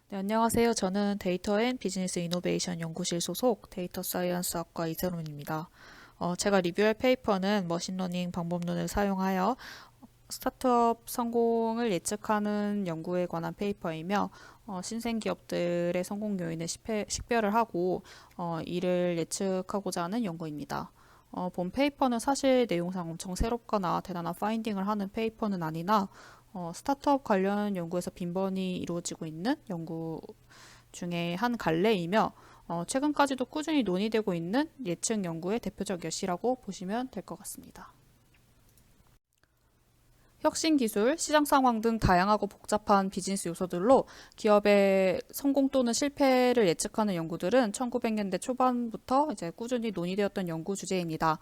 네, 안녕하세요. 저는 데이터 앤 비즈니스 이노베이션 연구실 소속 데이터 사이언스학과 이세롬입니다. 제가 리뷰할 페이퍼는 머신러닝 방법론을 사용하여 스타트업 성공을 예측하는 연구에 관한 페이퍼이며 신생 기업들의 성공 요인을 식별을 하고 이를 예측하고자 하는 연구입니다. 본 페이퍼는 사실 내용상 엄청 새롭거나 대단한 파인딩을 하는 페이퍼는 아니나 스타트업 관련 연구에서 빈번히 이루어지고 있는 연구 중에 한 갈래이며 최근까지도 꾸준히 논의되고 있는 예측 연구의 대표적 예시라고 보시면 될 것 같습니다. 혁신 기술, 시장 상황 등 다양하고 복잡한 비즈니스 요소들로 기업의 성공 또는 실패를 예측하는 연구들은 1900년대 초반부터 이제 꾸준히 논의되었던 연구 주제입니다.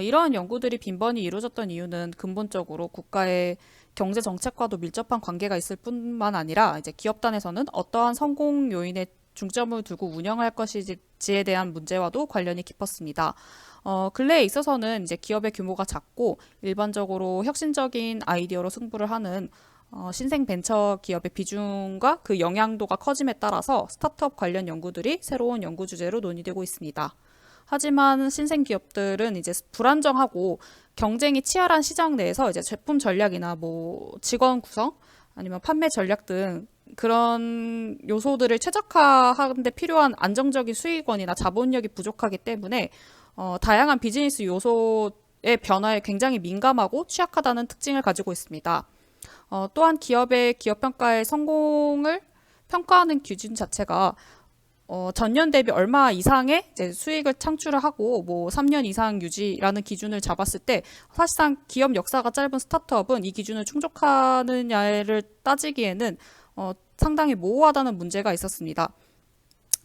이러한 연구들이 빈번히 이루어졌던 이유는 근본적으로 국가의 경제 정책과도 밀접한 관계가 있을 뿐만 아니라 이제 기업단에서는 어떠한 성공 요인에 중점을 두고 운영할 것인지에 대한 문제와도 관련이 깊었습니다. 근래에 있어서는 이제 기업의 규모가 작고 일반적으로 혁신적인 아이디어로 승부를 하는 신생 벤처 기업의 비중과 그 영향도가 커짐에 따라서 스타트업 관련 연구들이 새로운 연구 주제로 논의되고 있습니다. 하지만 신생 기업들은 이제 불안정하고 경쟁이 치열한 시장 내에서 이제 제품 전략이나 뭐 직원 구성 아니면 판매 전략 등 그런 요소들을 최적화하는 데 필요한 안정적인 수익원이나 자본력이 부족하기 때문에 다양한 비즈니스 요소의 변화에 굉장히 민감하고 취약하다는 특징을 가지고 있습니다. 또한 기업의 기업 평가의 성공을 평가하는 기준 자체가 전년 대비 얼마 이상의 이제 수익을 창출을 하고 뭐 3년 이상 유지라는 기준을 잡았을 때 사실상 기업 역사가 짧은 스타트업은 이 기준을 충족하느냐를 따지기에는 상당히 모호하다는 문제가 있었습니다.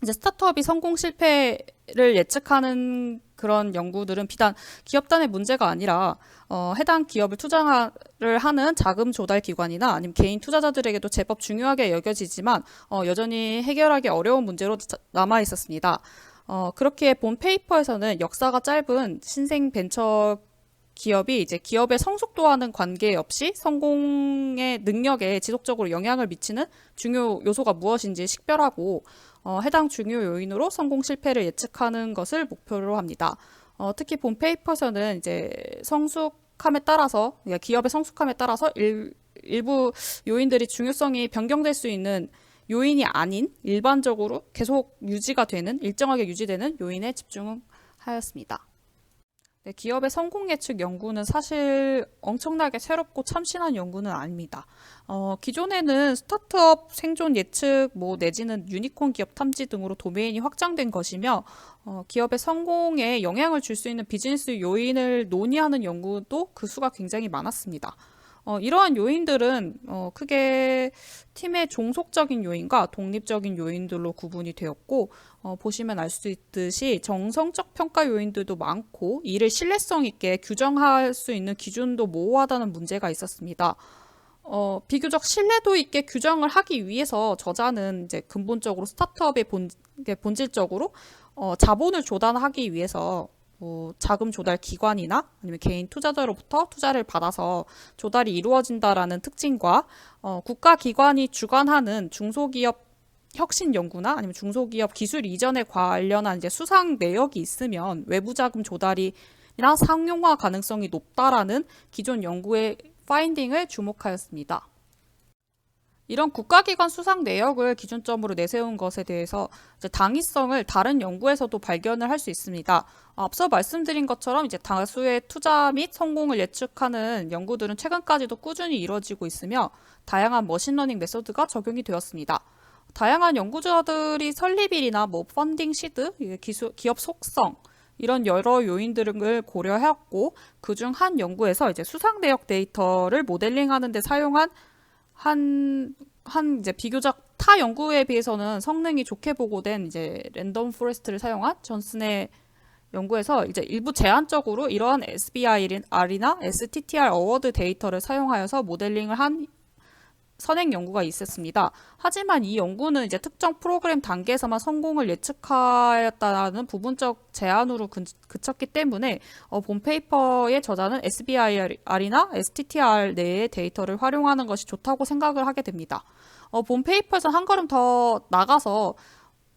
이제 스타트업이 성공 실패를 예측하는 그런 연구들은 비단 기업단의 문제가 아니라 해당 기업을 투자를 하는 자금 조달 기관이나 아니면 개인 투자자들에게도 제법 중요하게 여겨지지만 여전히 해결하기 어려운 문제로 남아 있었습니다. 그렇게 본 페이퍼에서는 역사가 짧은 신생 벤처 기업이 이제 기업의 성숙도와는 관계없이 성공의 능력에 지속적으로 영향을 미치는 중요 요소가 무엇인지 식별하고 해당 중요 요인으로 성공 실패를 예측하는 것을 목표로 합니다. 특히 본 페이퍼에서는 이제 성숙함에 따라서 그러니까 기업의 성숙함에 따라서 일부 요인들이 중요성이 변경될 수 있는 요인이 아닌 일반적으로 계속 유지가 되는 일정하게 유지되는 요인에 집중하였습니다. 네, 기업의 성공 예측 연구는 사실 엄청나게 새롭고 참신한 연구는 아닙니다. 기존에는 스타트업 생존 예측, 뭐 내지는 유니콘 기업 탐지 등으로 도메인이 확장된 것이며, 기업의 성공에 영향을 줄 수 있는 비즈니스 요인을 논의하는 연구도 그 수가 굉장히 많았습니다. 이러한 요인들은 크게 팀의 종속적인 요인과 독립적인 요인들로 구분이 되었고 보시면 알 수 있듯이 정성적 평가 요인들도 많고 이를 신뢰성 있게 규정할 수 있는 기준도 모호하다는 문제가 있었습니다. 비교적 신뢰도 있게 규정을 하기 위해서 저자는 이제 근본적으로 스타트업의 본질적으로 자본을 조달하기 위해서 뭐 자금 조달 기관이나 아니면 개인 투자자로부터 투자를 받아서 조달이 이루어진다라는 특징과 국가 기관이 주관하는 중소기업 혁신 연구나 아니면 중소기업 기술 이전에 관련한 이제 수상 내역이 있으면 외부 자금 조달이나 상용화 가능성이 높다라는 기존 연구의 파인딩을 주목하였습니다. 이런 국가기관 수상 내역을 기준점으로 내세운 것에 대해서 이제 당위성을 다른 연구에서도 발견을 할 수 있습니다. 앞서 말씀드린 것처럼 이제 다수의 투자 및 성공을 예측하는 연구들은 최근까지도 꾸준히 이루어지고 있으며 다양한 머신러닝 메소드가 적용이 되었습니다. 다양한 연구자들이 설립일이나 뭐 펀딩 시드, 기업 속성 이런 여러 요인들을 고려했고 그중 한 연구에서 이제 수상 내역 데이터를 모델링하는 데 사용한 이제 비교적 타 연구에 비해서는 성능이 좋게 보고된 이제 랜덤 포레스트를 사용한 존슨의 연구에서 이제 일부 제한적으로 이러한 SBIR이나 STTR 어워드 데이터를 사용하여서 모델링을 한 선행 연구가 있었습니다. 하지만 이 연구는 이제 특정 프로그램 단계에서만 성공을 예측하였다는 부분적 제한으로 그쳤기 때문에 본 페이퍼의 저자는 SBIR이나 STTR 내의 데이터를 활용하는 것이 좋다고 생각을 하게 됩니다. 본 페이퍼에서 한 걸음 더 나가서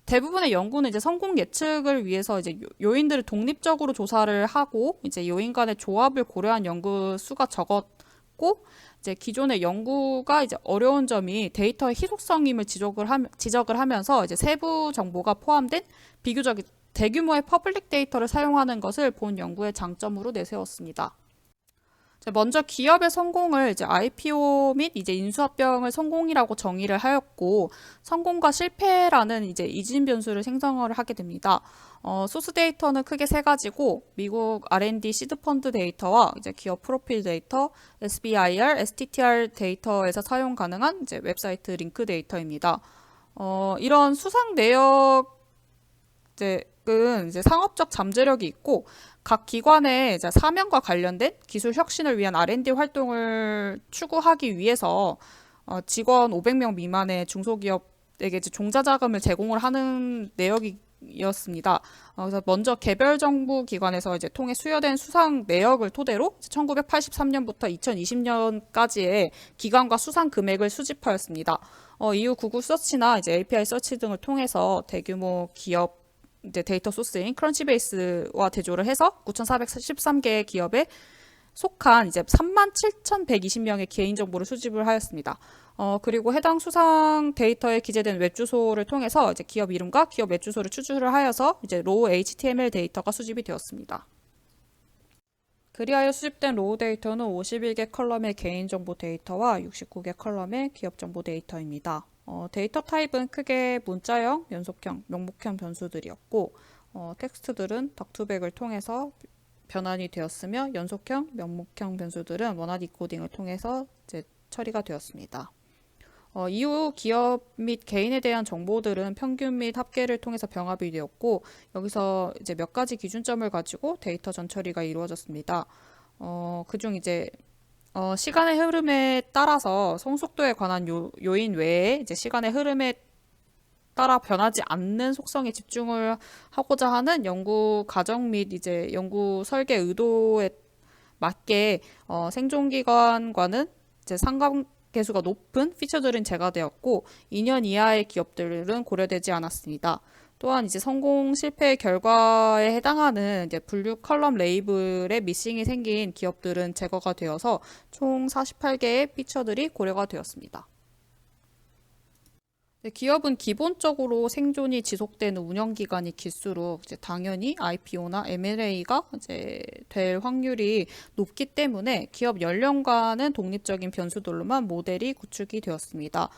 대부분의 연구는 이제 성공 예측을 위해서 이제 요인들을 독립적으로 조사를 하고 이제 요인 간의 조합을 고려한 연구 수가 적었고 이제 기존의 연구가 이제 어려운 점이 데이터의 희소성임을 지적을 하면서 이제 세부 정보가 포함된 비교적 대규모의 퍼블릭 데이터를 사용하는 것을 본 연구의 장점으로 내세웠습니다. 먼저 기업의 성공을 이제 IPO 및 이제 인수합병을 성공이라고 정의를 하였고 성공과 실패라는 이제 이진 변수를 생성을 하게 됩니다. 소스 데이터는 크게 세 가지고 미국 R&D 시드 펀드 데이터와 이제 기업 프로필 데이터, SBIR, STTR 데이터에서 사용 가능한 이제 웹사이트 링크 데이터입니다. 이런 수상 내역은 이제 상업적 잠재력이 있고 각 기관의 이제 사명과 관련된 기술 혁신을 위한 R&D 활동을 추구하기 위해서 직원 500명 미만의 중소기업에게 이제 종자자금을 제공을 하는 내역이었습니다. 그래서 먼저 개별 정부 기관에서 이제 통해 수여된 수상 내역을 토대로 1983년부터 2020년까지의 기관과 수상 금액을 수집하였습니다. 이후 구글 서치나 이제 API 서치 등을 통해서 대규모 기업 이제 데이터 소스인 크런치베이스와 대조를 해서 9,413개의 기업에 속한 이제 37,120명의 개인정보를 수집을 하였습니다. 그리고 해당 수상 데이터에 기재된 웹주소를 통해서 이제 기업 이름과 기업 웹주소를 추출을 하여서 이제 로우 HTML 데이터가 수집이 되었습니다. 그리하여 수집된 로우 데이터는 51개 컬럼의 개인정보 데이터와 69개 컬럼의 기업정보 데이터입니다. 데이터 타입은 크게 문자형, 연속형, 명목형 변수들이었고 텍스트들은 덕투백을 통해서 변환이 되었으며 연속형, 명목형 변수들은 원하드 디코딩을 통해서 이제 처리가 되었습니다. 이후 기업 및 개인에 대한 정보들은 평균 및 합계를 통해서 병합이 되었고 여기서 이제 몇 가지 기준점을 가지고 데이터 전처리가 이루어졌습니다. 그중 이제 시간의 흐름에 따라서 성숙도에 관한 요인 외에 이제 시간의 흐름에 따라 변하지 않는 속성에 집중을 하고자 하는 연구 과정 및 이제 연구 설계 의도에 맞게 생존 기간과는 이제 상관계수가 높은 피처들은 제거되었고 2년 이하의 기업들은 고려되지 않았습니다. 또한 이제 성공 실패 결과에 해당하는 이제 분류 컬럼 레이블에 미싱이 생긴 기업들은 제거가 되어서 총 48개의 피처들이 고려가 되었습니다. 기업은 기본적으로 생존이 지속되는 운영 기간이 길수록 이제 당연히 IPO나 M&A가 이제 될 확률이 높기 때문에 기업 연령과는 독립적인 변수들로만 모델이 구축이 되었습니다.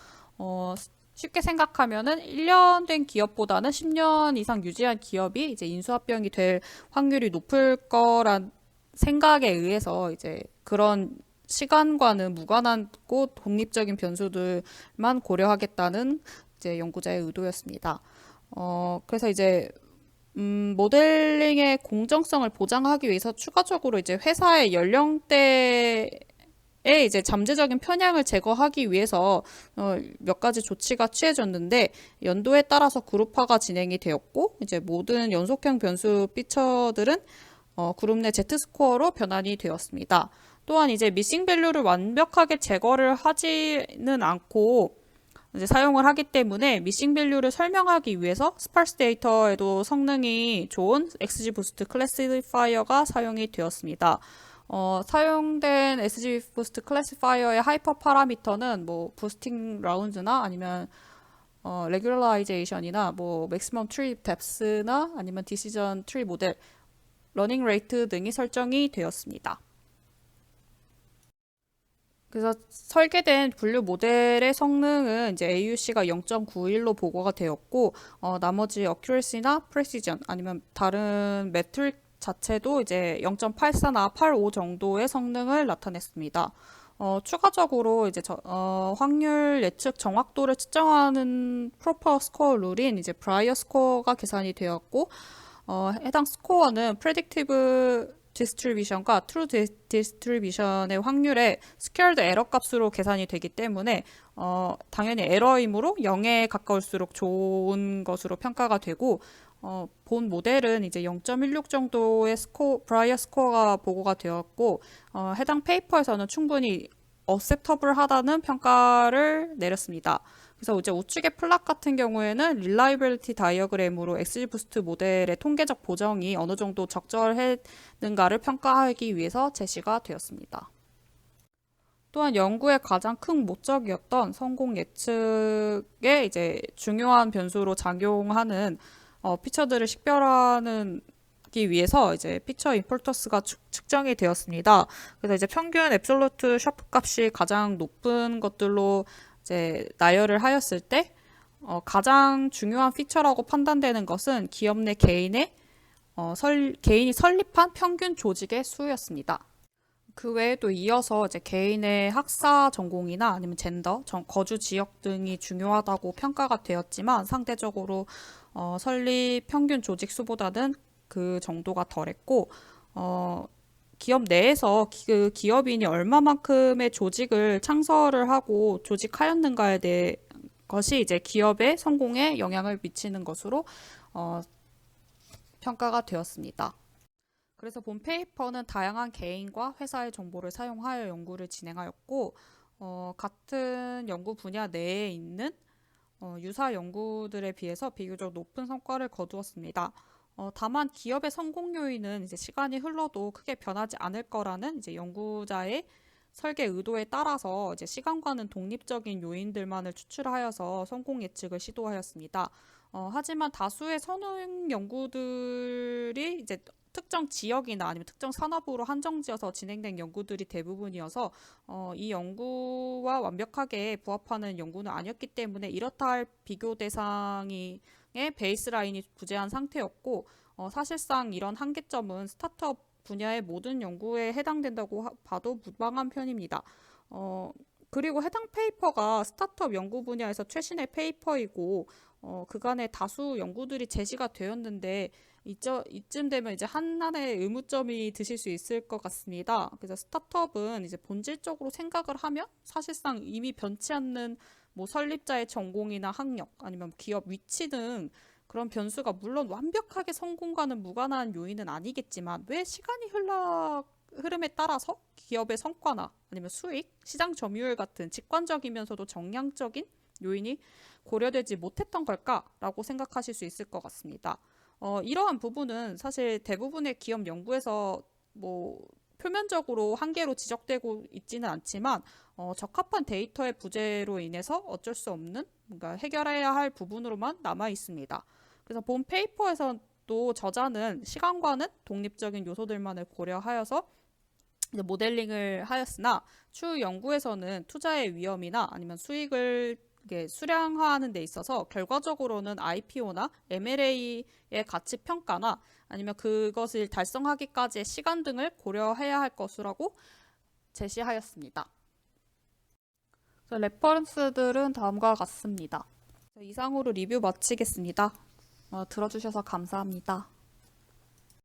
쉽게 생각하면은 1년 된 기업보다는 10년 이상 유지한 기업이 이제 인수합병이 될 확률이 높을 거란 생각에 의해서 이제 그런 시간과는 무관하고 독립적인 변수들만 고려하겠다는 이제 연구자의 의도였습니다. 그래서 이제 모델링의 공정성을 보장하기 위해서 추가적으로 이제 회사의 연령대에 이제 잠재적인 편향을 제거하기 위해서 몇 가지 조치가 취해졌는데 연도에 따라서 그룹화가 진행이 되었고 이제 모든 연속형 변수 피처들은 그룹 내 Z스코어로 변환이 되었습니다. 또한 이제 미싱 밸류를 완벽하게 제거를 하지는 않고 이제 사용을 하기 때문에 미싱 밸류를 설명하기 위해서 스파스 데이터에도 성능이 좋은 XGBoost 클래시파이어가 사용이 되었습니다. 사용된 XGBoost 클래시파이어의 하이퍼 파라미터는 뭐 부스팅 라운드나 아니면 레귤라이제이션이나 뭐 맥시멈 트리 뎁스나 아니면 디시전 트리 모델, 러닝 레이트 등이 설정이 되었습니다. 그래서 설계된 분류 모델의 성능은 이제 AUC가 0.91로 보고가 되었고 나머지 어큐러시나 프레시전 아니면 다른 매트릭 자체도 이제 0.84나 85 정도의 성능을 나타냈습니다. 추가적으로 이제 확률 예측 정확도를 측정하는 프로퍼 스코어 룰인 이제 브라이어 스코어가 계산이 되었고 해당 스코어는 프레딕티브 디스트리뷰션과 트루 디스트리뷰션의 확률의 스퀘어드 에러 값으로 계산이 되기 때문에 당연히 에러이므로 0에 가까울수록 좋은 것으로 평가가 되고 본 모델은 이제 0.16 정도의 브라이어 스코어가 보고가 되었고 해당 페이퍼에서는 충분히 어셉터블하다는 평가를 내렸습니다. 그래서 이제 우측의 플랫 같은 경우에는 릴라이빌리티 다이어그램으로 엑스부스트 모델의 통계적 보정이 어느 정도 적절했는가를 평가하기 위해서 제시가 되었습니다. 또한 연구의 가장 큰 목적이었던 성공 예측에 이제 중요한 변수로 작용하는 피처들을 식별하는 기 위해서 이제 피처 임폴터스가 측정이 되었습니다. 그래서 이제 평균 앱솔루트 샤프 값이 가장 높은 것들로 이제 나열을 하였을 때 가장 중요한 피처라고 판단되는 것은 기업 내 개인의 개인이 설립한 평균 조직의 수였습니다. 그 외에도 이어서 이제 개인의 학사 전공이나 아니면 젠더, 거주 지역 등이 중요하다고 평가가 되었지만 상대적으로 설립 평균 조직 수보다는 그 정도가 덜했고 기업 내에서 그 기업인이 얼마만큼의 조직을 창설을 하고 조직하였는가에 대해 것이 이제 기업의 성공에 영향을 미치는 것으로 평가가 되었습니다. 그래서 본 페이퍼는 다양한 개인과 회사의 정보를 사용하여 연구를 진행하였고 같은 연구 분야 내에 있는 유사 연구들에 비해서 비교적 높은 성과를 거두었습니다. 다만 기업의 성공 요인은 이제 시간이 흘러도 크게 변하지 않을 거라는 이제 연구자의 설계 의도에 따라서 이제 시간과는 독립적인 요인들만을 추출하여서 성공 예측을 시도하였습니다. 하지만 다수의 선행 연구들이 이제 특정 지역이나 아니면 특정 산업으로 한정지어서 진행된 연구들이 대부분이어서 이 연구와 완벽하게 부합하는 연구는 아니었기 때문에 이렇다 할 비교 대상이 베이스라인이 부재한 상태였고 사실상 이런 한계점은 스타트업 분야의 모든 연구에 해당된다고 봐도 무방한 편입니다. 그리고 해당 페이퍼가 스타트업 연구 분야에서 최신의 페이퍼이고 그간에 다수 연구들이 제시가 되었는데 이쯤 되면 이제 하나의 의무점이 드실 수 있을 것 같습니다. 그래서 스타트업은 이제 본질적으로 생각을 하면 사실상 이미 변치 않는 뭐 설립자의 전공이나 학력 아니면 기업 위치 등 그런 변수가 물론 완벽하게 성공과는 무관한 요인은 아니겠지만 왜 시간이 흐름에 따라서 기업의 성과나 아니면 수익, 시장 점유율 같은 직관적이면서도 정량적인 요인이 고려되지 못했던 걸까라고 생각하실 수 있을 것 같습니다. 이러한 부분은 사실 대부분의 기업 연구에서 뭐 표면적으로 한계로 지적되고 있지는 않지만 적합한 데이터의 부재로 인해서 어쩔 수 없는 뭔가 해결해야 할 부분으로만 남아 있습니다. 그래서 본 페이퍼에서도 저자는 시간과는 독립적인 요소들만을 고려하여서 이제 모델링을 하였으나 추후 연구에서는 투자의 위험이나 아니면 수익을 수량화하는 데 있어서 결과적으로는 IPO나 M&A의 가치 평가나 아니면 그것을 달성하기까지의 시간 등을 고려해야 할 것이라고 제시하였습니다. 레퍼런스들은 다음과 같습니다. 이상으로 리뷰 마치겠습니다. 들어주셔서 감사합니다.